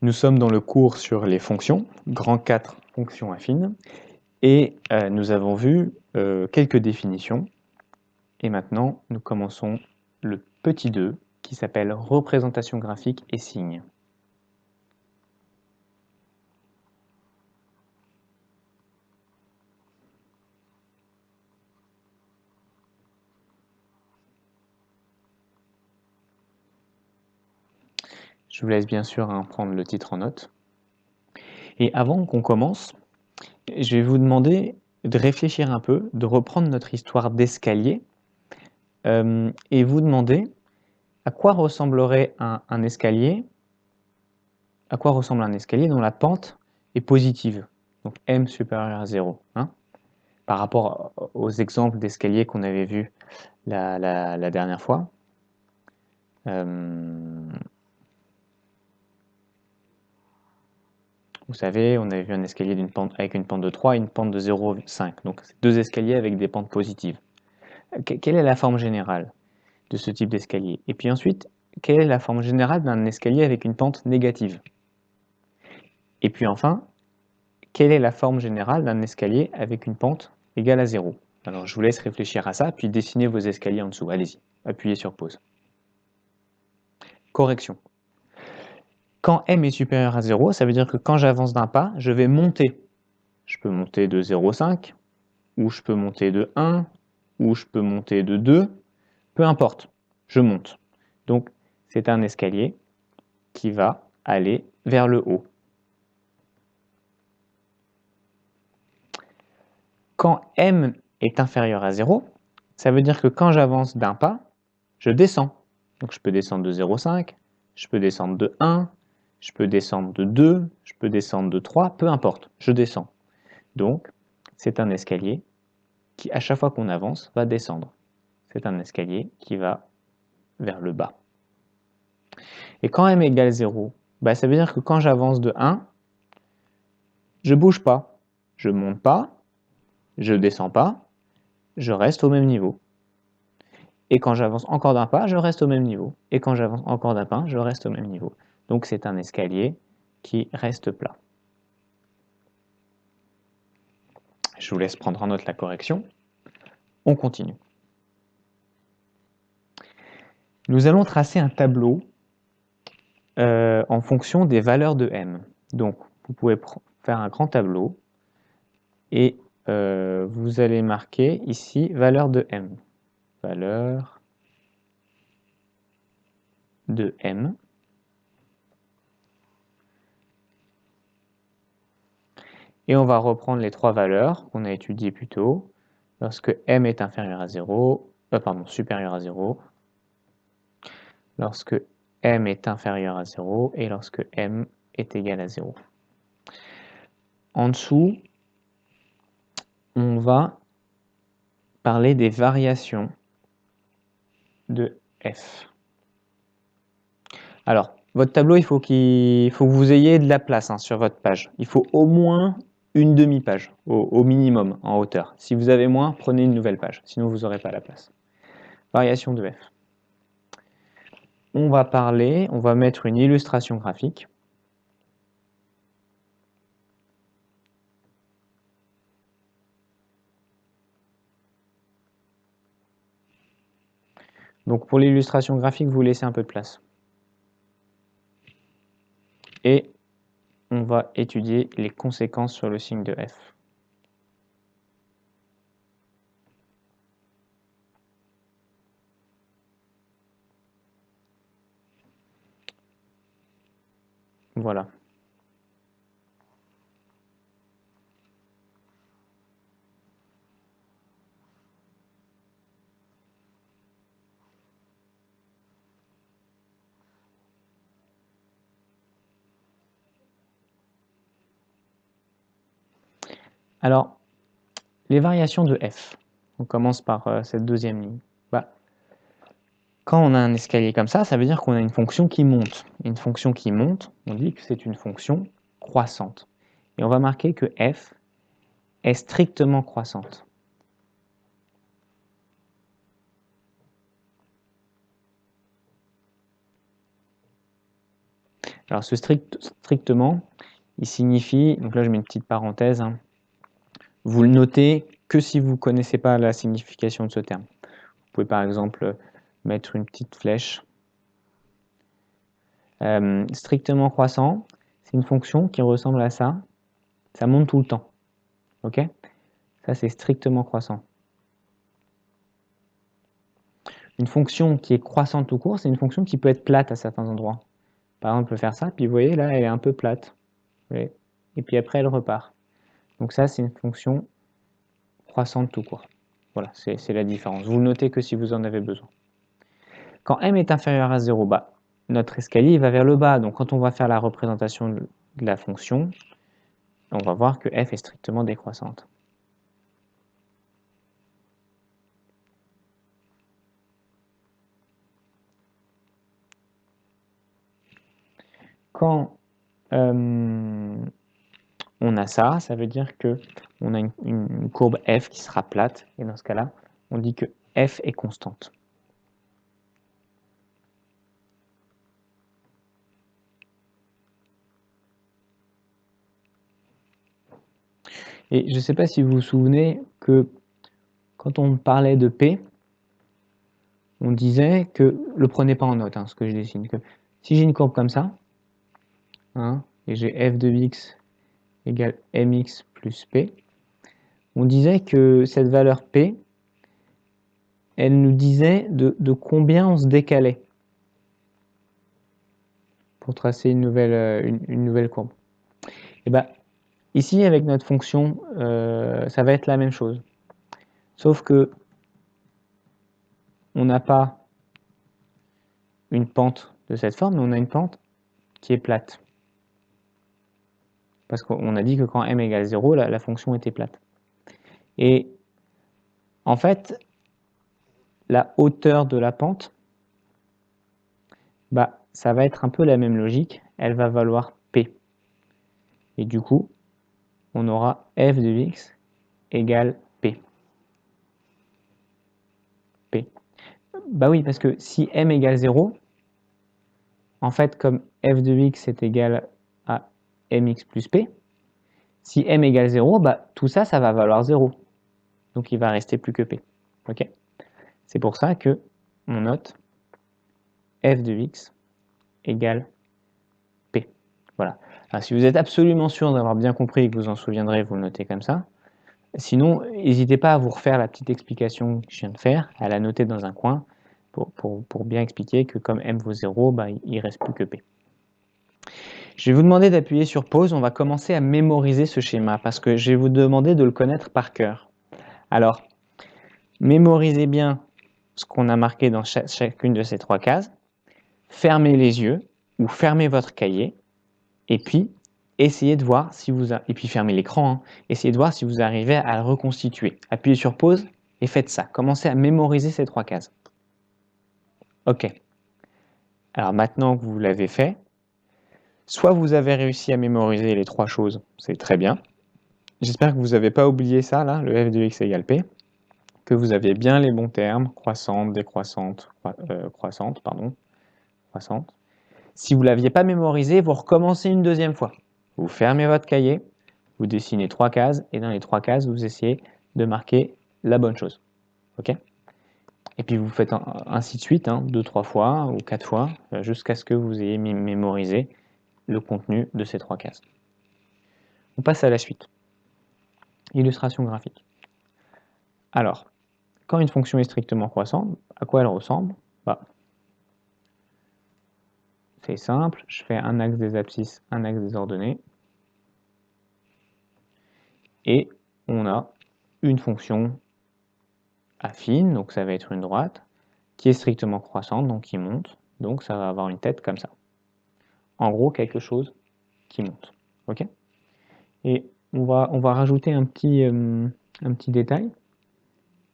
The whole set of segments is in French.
Nous sommes dans le cours sur les fonctions, grand 4, fonctions affines, et nous avons vu quelques définitions. Et maintenant, nous commençons le petit 2, qui s'appelle représentation graphique et signes. Je vous laisse bien sûr prendre le titre en note. Et avant qu'on commence, je vais vous demander de réfléchir un peu, de reprendre notre histoire d'escalier et vous demander à quoi ressemblerait un escalier, à quoi ressemble un escalier dont la pente est positive, donc m supérieur à 0, par rapport aux exemples d'escalier qu'on avait vus la dernière fois. Vous savez, on avait vu un escalier avec une pente de 3 et une pente de 0,5. Donc, c'est deux escaliers avec des pentes positives. Quelle est la forme générale de ce type d'escalier? Et puis ensuite, quelle est la forme générale d'un escalier avec une pente négative? Et puis enfin, quelle est la forme générale d'un escalier avec une pente égale à 0? Alors, je vous laisse réfléchir à ça, puis dessinez vos escaliers en dessous. Allez-y, appuyez sur pause. Correction. Quand m est supérieur à 0, ça veut dire que quand j'avance d'un pas, je vais monter. Je peux monter de 0,5, ou je peux monter de 1, ou je peux monter de 2, peu importe, je monte. Donc, c'est un escalier qui va aller vers le haut. Quand m est inférieur à 0, ça veut dire que quand j'avance d'un pas, je descends. Donc, je peux descendre de 0,5, je peux descendre de 1, je peux descendre de 2, je peux descendre de 3, peu importe, je descends. Donc, c'est un escalier qui, à chaque fois qu'on avance, va descendre. C'est un escalier qui va vers le bas. Et quand m égale 0, ça veut dire que quand j'avance de 1, je ne bouge pas. Je ne monte pas, je ne descends pas, je reste au même niveau. Et quand j'avance encore d'un pas, je reste au même niveau. Et quand j'avance encore d'un pas, je reste au même niveau. Donc c'est un escalier qui reste plat. Je vous laisse prendre en note la correction. On continue. Nous allons tracer un tableau en fonction des valeurs de m. Donc vous pouvez faire un grand tableau et vous allez marquer ici valeur de m. Valeur de m. Et on va reprendre les trois valeurs qu'on a étudiées plus tôt. Lorsque m est inférieur à 0, supérieur à 0. Lorsque m est inférieur à 0 et lorsque m est égal à 0. En dessous, on va parler des variations de f. Alors, votre tableau, il faut que vous ayez de la place sur votre page. Il faut au moins une demi-page, au minimum, en hauteur. Si vous avez moins, prenez une nouvelle page, sinon vous n'aurez pas la place. Variation de f. On va mettre une illustration graphique. Donc pour l'illustration graphique, vous laissez un peu de place. Et on va étudier les conséquences sur le signe de f. Voilà. Alors, les variations de f. On commence par cette deuxième ligne. Quand on a un escalier comme ça veut dire qu'on a une fonction qui monte. Une fonction qui monte, on dit que c'est une fonction croissante. Et on va marquer que f est strictement croissante. Alors ce strictement, il signifie, donc là je mets une petite parenthèse, hein, vous le notez que si vous ne connaissez pas la signification de ce terme. Vous pouvez par exemple mettre une petite flèche. Strictement croissant, c'est une fonction qui ressemble à ça. Ça monte tout le temps. Ok? Ça, c'est strictement croissant. Une fonction qui est croissante tout court, c'est une fonction qui peut être plate à certains endroits. Par exemple, on peut faire ça, puis vous voyez, là, elle est un peu plate. Et puis après, elle repart. Donc ça, c'est une fonction croissante tout court. Voilà, c'est la différence. Vous le notez que si vous en avez besoin. Quand m est inférieur à 0, bah, notre escalier va vers le bas. Donc quand on va faire la représentation de la fonction, on va voir que f est strictement décroissante. Quand on a ça, ça veut dire qu'on a une courbe f qui sera plate. Et dans ce cas-là, on dit que f est constante. Et je ne sais pas si vous vous souvenez que quand on parlait de P, on disait que, le prenez pas en note, hein, ce que je dessine, que si j'ai une courbe comme ça, hein, et j'ai f de x égale mx plus p, on disait que cette valeur p, elle nous disait de combien on se décalait pour tracer une nouvelle courbe. Et ben, ici, avec notre fonction, ça va être la même chose. Sauf que on n'a pas une pente de cette forme, mais on a une pente qui est plate. Parce qu'on a dit que quand m égale 0, la fonction était plate. Et en fait, la hauteur de la pente, bah, ça va être un peu la même logique. Elle va valoir p. Et du coup, on aura f de x égale p. P. Bah oui, parce que si m égale 0, en fait, comme f de x est égal à mx plus p, si m égale 0, bah, tout ça, ça va valoir 0. Donc il va rester plus que p. Ok? C'est pour ça que on note f de x égale p. Voilà. Alors, si vous êtes absolument sûr d'avoir bien compris et que vous en souviendrez, vous le notez comme ça. Sinon, n'hésitez pas à vous refaire la petite explication que je viens de faire, à la noter dans un coin pour bien expliquer que comme m vaut 0, bah, il ne reste plus que p. Je vais vous demander d'appuyer sur pause, on va commencer à mémoriser ce schéma parce que je vais vous demander de le connaître par cœur. Alors, mémorisez bien ce qu'on a marqué dans chacune de ces trois cases, fermez les yeux ou fermez votre cahier et puis essayez de voir si vous... Et puis fermez l'écran, hein. Essayez de voir si vous arrivez à le reconstituer. Appuyez sur pause et faites ça. Commencez à mémoriser ces trois cases. Ok. Alors maintenant que vous l'avez fait, soit vous avez réussi à mémoriser les trois choses, c'est très bien. J'espère que vous n'avez pas oublié ça, là, le f de x égale p, que vous avez bien les bons termes, croissante, décroissante, croissante. Si vous ne l'aviez pas mémorisé, vous recommencez une deuxième fois. Vous fermez votre cahier, vous dessinez trois cases, et dans les trois cases, vous essayez de marquer la bonne chose. Ok? Et puis vous faites ainsi de suite, hein, 2-3 fois ou 4 fois, jusqu'à ce que vous ayez mémorisé le contenu de ces trois cases. On passe à la suite. Illustration graphique. Alors, quand une fonction est strictement croissante, à quoi elle ressemble? Bah, c'est simple, je fais un axe des abscisses, un axe des ordonnées, et on a une fonction affine, donc ça va être une droite, qui est strictement croissante, donc qui monte, donc ça va avoir une tête comme ça. En gros, quelque chose qui monte. Ok? Et on va rajouter un petit détail.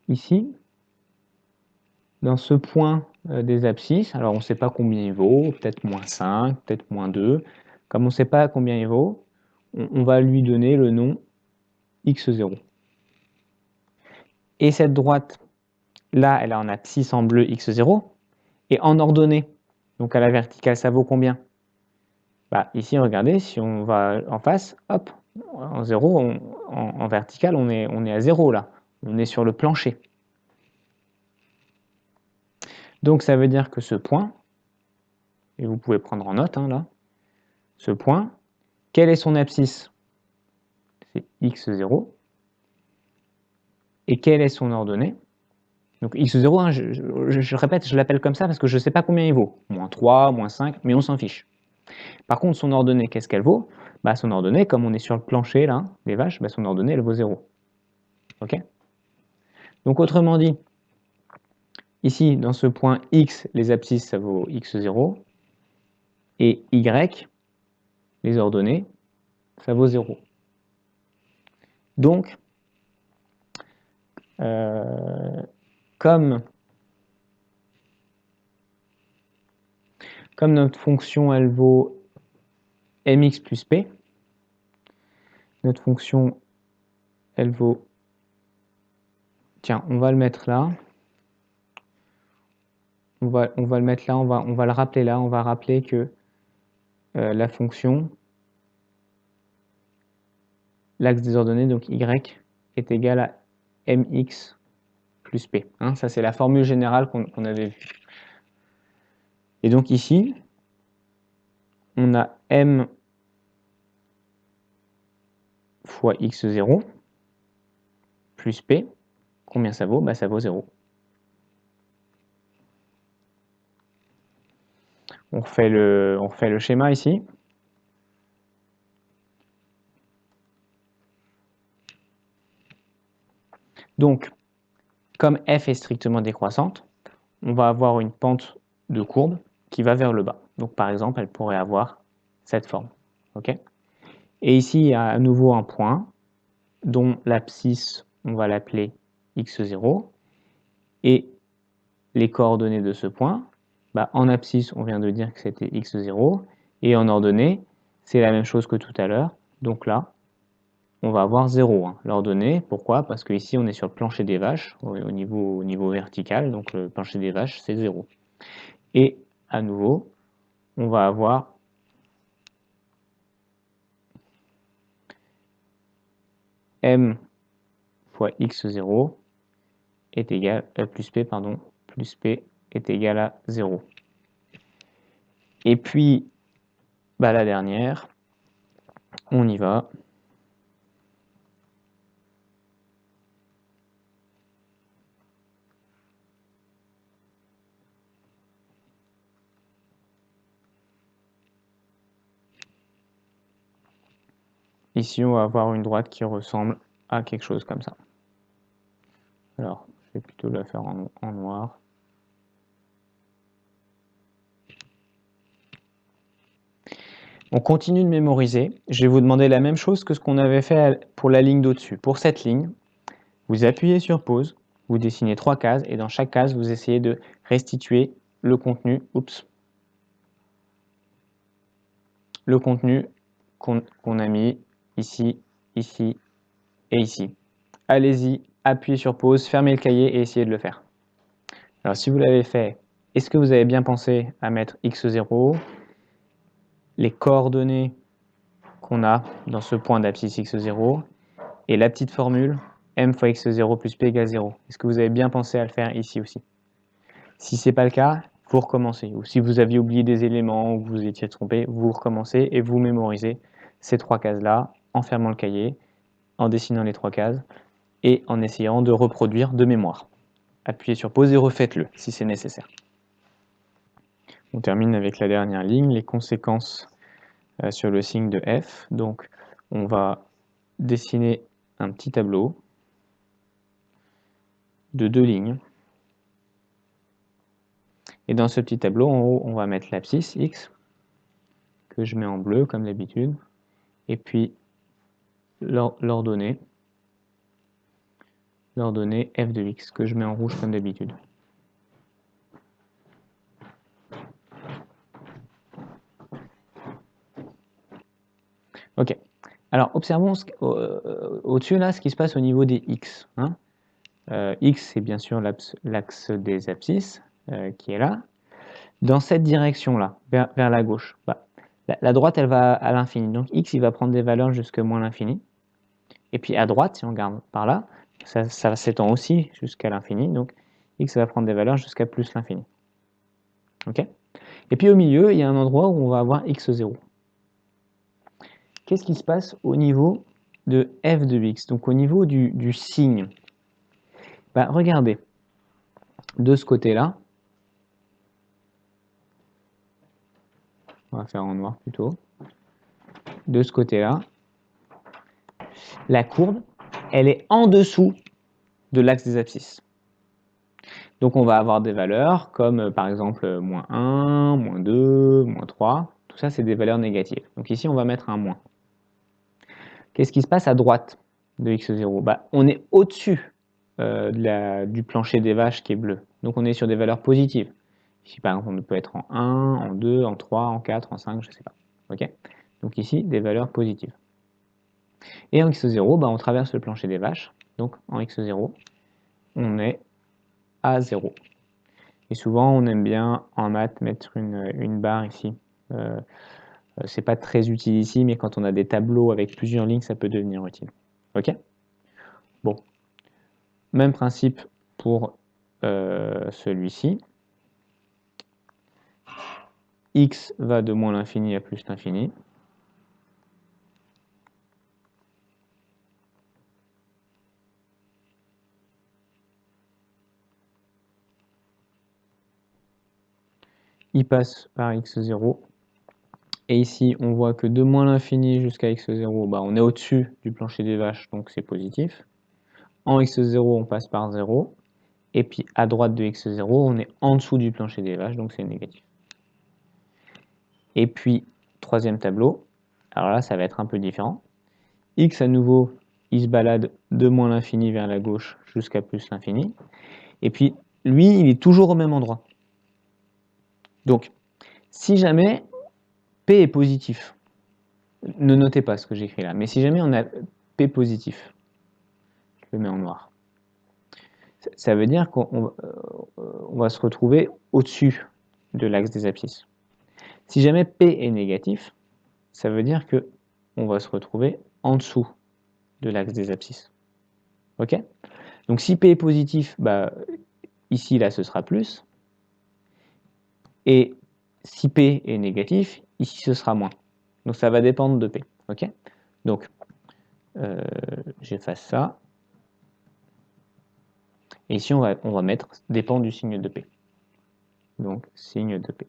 Ici, dans ce point des abscisses, alors on ne sait pas combien il vaut, peut-être moins 5, peut-être moins 2. Comme on ne sait pas combien il vaut, on va lui donner le nom x0. Et cette droite, là, elle a en abscisse en bleu x0, et en ordonnée, donc à la verticale, ça vaut combien? Bah, ici, regardez, si on va en face, hop, en 0, en vertical, on est à 0 là. On est sur le plancher. Donc ça veut dire que ce point, et vous pouvez prendre en note là, ce point, quelle est son abscisse? C'est x0. Et quelle est son ordonnée? Donc x0, hein, je répète, je l'appelle comme ça parce que je ne sais pas combien il vaut. Moins 3, moins 5, mais on s'en fiche. Par contre, son ordonnée, qu'est-ce qu'elle vaut? Bah, son ordonnée, comme on est sur le plancher là, des vaches, bah, son ordonnée, elle vaut 0. Ok? Donc autrement dit, ici, dans ce point x, les abscisses, ça vaut x0. Et y, les ordonnées, ça vaut 0. Donc, comme notre fonction, elle vaut mx plus p, notre fonction, elle vaut... Tiens, on va le mettre là. On va le mettre là, on va le rappeler là. On va rappeler que la fonction, l'axe des ordonnées, donc y, est égal à mx plus p. Hein, ça, c'est la formule générale qu'on avait vue. Et donc ici, on a m fois x0 plus p. Combien ça vaut? Bah, ça vaut 0. On refait le schéma ici. Donc, comme f est strictement décroissante, on va avoir une pente de courbe qui va vers le bas. Donc, par exemple, elle pourrait avoir cette forme. Okay, et ici, il y a à nouveau un point dont l'abscisse, on va l'appeler x0. Et les coordonnées de ce point, bah, en abscisse, on vient de dire que c'était x0. Et en ordonnée, c'est la même chose que tout à l'heure. Donc là, on va avoir 0. Hein. L'ordonnée, pourquoi? Parce qu'ici, on est sur le plancher des vaches, au niveau vertical. Donc le plancher des vaches, c'est 0. Et à nouveau, on va avoir m fois x0 est égal plus p, pardon, plus p est égal à 0. Et puis, bah, la dernière, on y va. Ici, on va avoir une droite qui ressemble à quelque chose comme ça. Alors, je vais plutôt la faire en noir. On continue de mémoriser. Je vais vous demander la même chose que ce qu'on avait fait pour la ligne d'au-dessus. Pour cette ligne, vous appuyez sur pause, vous dessinez 3 cases, et dans chaque case, vous essayez de restituer le contenu, le contenu qu'on a mis ici, ici et ici. Allez-y, appuyez sur pause, fermez le cahier et essayez de le faire. Alors si vous l'avez fait, est-ce que vous avez bien pensé à mettre x0, les coordonnées qu'on a dans ce point d'abscisse x0 et la petite formule m fois x0 plus p égale 0. Est-ce que vous avez bien pensé à le faire ici aussi? Si ce n'est pas le cas, vous recommencez. Ou si vous aviez oublié des éléments ou que vous étiez trompé, vous recommencez et vous mémorisez ces 3 cases-là en fermant le cahier, en dessinant les 3 cases et en essayant de reproduire de mémoire. Appuyez sur pause et refaites-le si c'est nécessaire. On termine avec la dernière ligne, les conséquences sur le signe de f. Donc, on va dessiner un petit tableau de 2 lignes. Et dans ce petit tableau, en haut, on va mettre l'abscisse x, que je mets en bleu comme d'habitude, et puis l'ordonnée f de x, que je mets en rouge comme d'habitude. Ok. Alors, observons au-dessus, là, ce qui se passe au niveau des x. Hein. X, c'est bien sûr l'axe des abscisses, qui est là. Dans cette direction-là, vers la gauche, bah, La droite, elle va à l'infini. Donc x, il va prendre des valeurs jusqu'à moins l'infini. Et puis à droite, si on regarde par là, ça s'étend aussi jusqu'à l'infini. Donc x va prendre des valeurs jusqu'à plus l'infini. Ok? Et puis au milieu, il y a un endroit où on va avoir x0. Qu'est-ce qui se passe au niveau de f de x? Donc au niveau du signe. Bah, regardez, de ce côté-là, on va faire en noir plutôt. De ce côté-là, la courbe, elle est en dessous de l'axe des abscisses. Donc on va avoir des valeurs comme par exemple moins 1, moins 2, moins 3. Tout ça, c'est des valeurs négatives. Donc ici, on va mettre un moins. Qu'est-ce qui se passe à droite de x0? Bah, on est au-dessus du plancher des vaches qui est bleu. Donc on est sur des valeurs positives. Ici, par exemple, on peut être en 1, en 2, en 3, en 4, en 5, je ne sais pas. Okay, donc ici, des valeurs positives. Et en x0, bah, on traverse le plancher des vaches. Donc en x0, on est à 0. Et souvent, on aime bien en maths mettre une barre ici. C'est pas très utile ici, mais quand on a des tableaux avec plusieurs lignes, ça peut devenir utile. Ok? Bon. Même principe pour celui-ci. X va de moins l'infini à plus l'infini. Il passe par x0. Et ici, on voit que de moins l'infini jusqu'à x0, bah, on est au-dessus du plancher des vaches, donc c'est positif. En x0, on passe par 0. Et puis à droite de x0, on est en dessous du plancher des vaches, donc c'est négatif. Et puis, troisième tableau, alors là, ça va être un peu différent. X, à nouveau, il se balade de moins l'infini vers la gauche jusqu'à plus l'infini. Et puis, lui, il est toujours au même endroit. Donc, si jamais P est positif, ne notez pas ce que j'écris là, mais si jamais on a P positif, je le mets en noir, ça veut dire qu'on va se retrouver au-dessus de l'axe des abscisses. Si jamais P est négatif, ça veut dire qu'on va se retrouver en dessous de l'axe des abscisses. Ok? Donc si P est positif, bah, ici, là, ce sera plus. Et si P est négatif, ici, ce sera moins. Donc ça va dépendre de P. Ok? Donc, j'efface ça. Et ici, on va mettre dépend du signe de P. Donc, signe de P.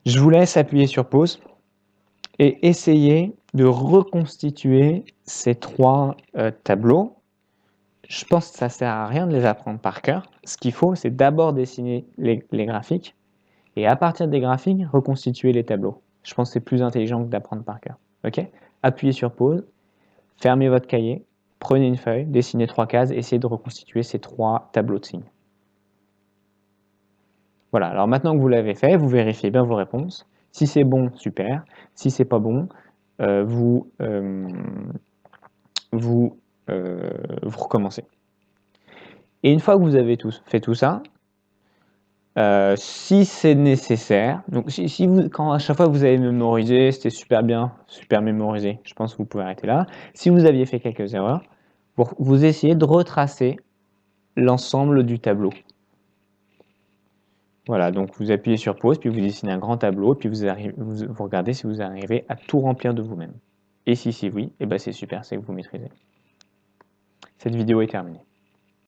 Je vous laisse appuyer sur pause et essayer de reconstituer ces trois tableaux. Je pense que ça ne sert à rien de les apprendre par cœur. Ce qu'il faut, c'est d'abord dessiner les graphiques et à partir des graphiques, reconstituer les tableaux. Je pense que c'est plus intelligent que d'apprendre par cœur. Ok? Appuyez sur pause, fermez votre cahier, prenez une feuille, dessinez 3 cases, essayez de reconstituer ces 3 tableaux de signes. Voilà, alors maintenant que vous l'avez fait, vous vérifiez bien vos réponses. Si c'est bon, super. Si c'est pas bon, vous recommencez. Et une fois que vous avez fait tout ça, si c'est nécessaire, donc quand à chaque fois que vous avez mémorisé, c'était super bien, super mémorisé, je pense que vous pouvez arrêter là. Si vous aviez fait quelques erreurs, vous essayez de retracer l'ensemble du tableau. Voilà, donc vous appuyez sur pause, puis vous dessinez un grand tableau, puis vous regardez si vous arrivez à tout remplir de vous-même. Et si oui, eh ben c'est super, c'est que vous maîtrisez. Cette vidéo est terminée.